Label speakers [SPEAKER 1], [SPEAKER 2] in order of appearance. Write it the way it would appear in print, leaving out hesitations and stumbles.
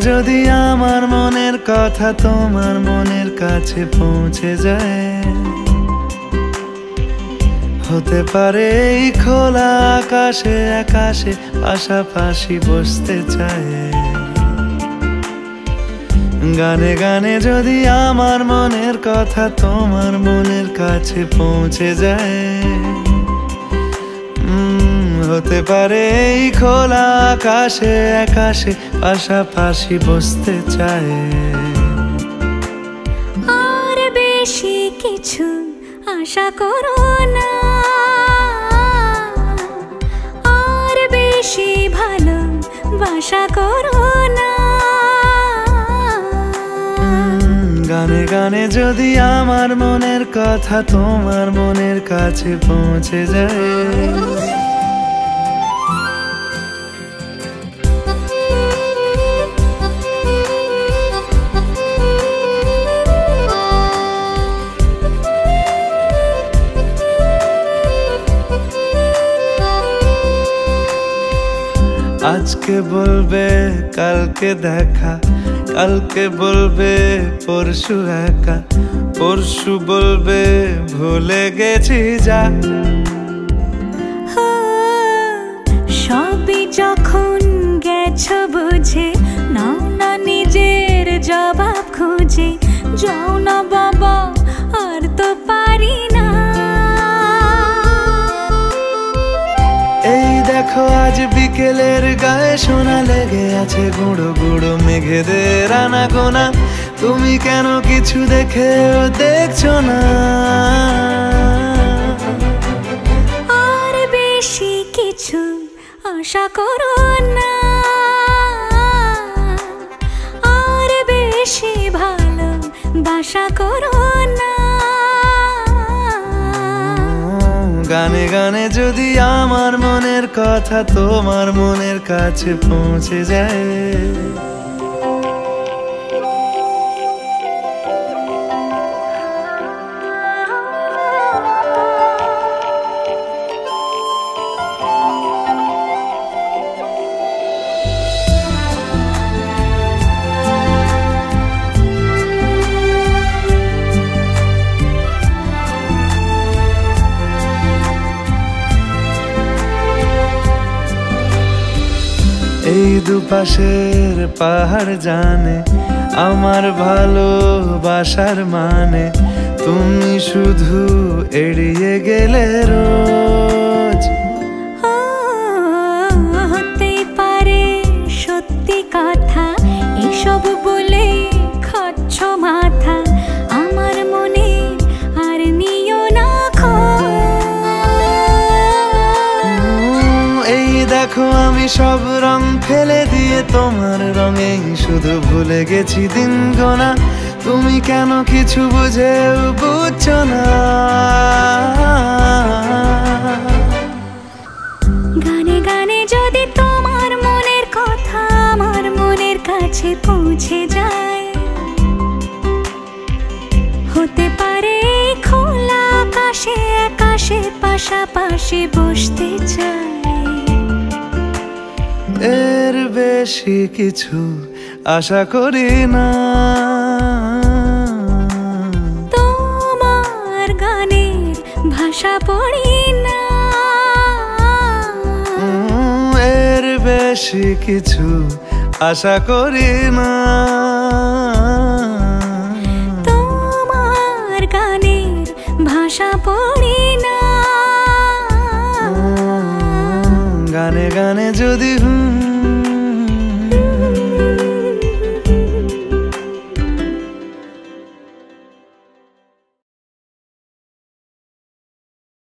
[SPEAKER 1] যদি আমার মনের কথা তোমার মনের কাছে পৌঁছে যায়, হতে পারে এই খোলা আকাশে আকাশে পাশাপাশি বসতে চায়। গানে গানে যদি আমার মনের কথা তোমার মনের কাছে পৌঁছে যায়, হতে পারে এই খোলা আকাশে আকাশে পাশাপাশি বসতে চায়।
[SPEAKER 2] আর বেশি কিছু আশা করো না, আর বেশি ভালোবাসা করো না।
[SPEAKER 1] গানে গানে যদি আমার মনের কথা তোমার মনের কাছে পৌঁছে যায়, আজকে বলবে কালকে দেখা, কালকে বলবে পরশু একা, পরশু বলবে ভুলে গেছি যা।
[SPEAKER 2] সবই যখন গেছো বুঝে, নাও না নিজের জবাব খুঁজে। যাও না বাবা আর তো পারি না।
[SPEAKER 1] এই দেখো আজ বিকেলের গায়ে সোনা লেগে আছে গুঁড়ো গুঁড়ো মেঘেদের আনাগোনা। তুমি কেন কিছু দেখেও দেখছো না?
[SPEAKER 2] আর বেশি কিছু আশা করো না, আর বেশি ভালোবাসা করো না।
[SPEAKER 1] গানে গানে যদি আমার মনের কথা তোমার মনের কাছে পৌঁছে যায়, এই দুপাশের পাহাড় জানে আমার ভালোবাসার মানে। তুমি শুধু এড়িয়ে গেলে রোজ।
[SPEAKER 2] হতে পারে সত্যি কথা, এসব বলে খাচ্ছ মাথা। আমার মনে আর নিও না
[SPEAKER 1] এই দেখো আমি সব রং ফেলে দিয়ে তোমার রঙেই শুধু ভুলে গেছি দিন গোনা। তুমি কেন কিছু বুঝেও বুঝছো না?
[SPEAKER 2] গানে গানে যদি তোমার মনের কথা আমার মনের কাছে পৌঁছে যায়, হতে পারে খোলা আকাশে আকাশে পাশাপাশি বসতে চায়।
[SPEAKER 1] এর বেশি কিছু আশা করি না।
[SPEAKER 2] তোমার গানের ভাষা পড়ি না,
[SPEAKER 1] এর বেশি কিছু আশা করি না।
[SPEAKER 2] তোমার গানের ভাষা পড়ি না।
[SPEAKER 1] গানে গানে যদি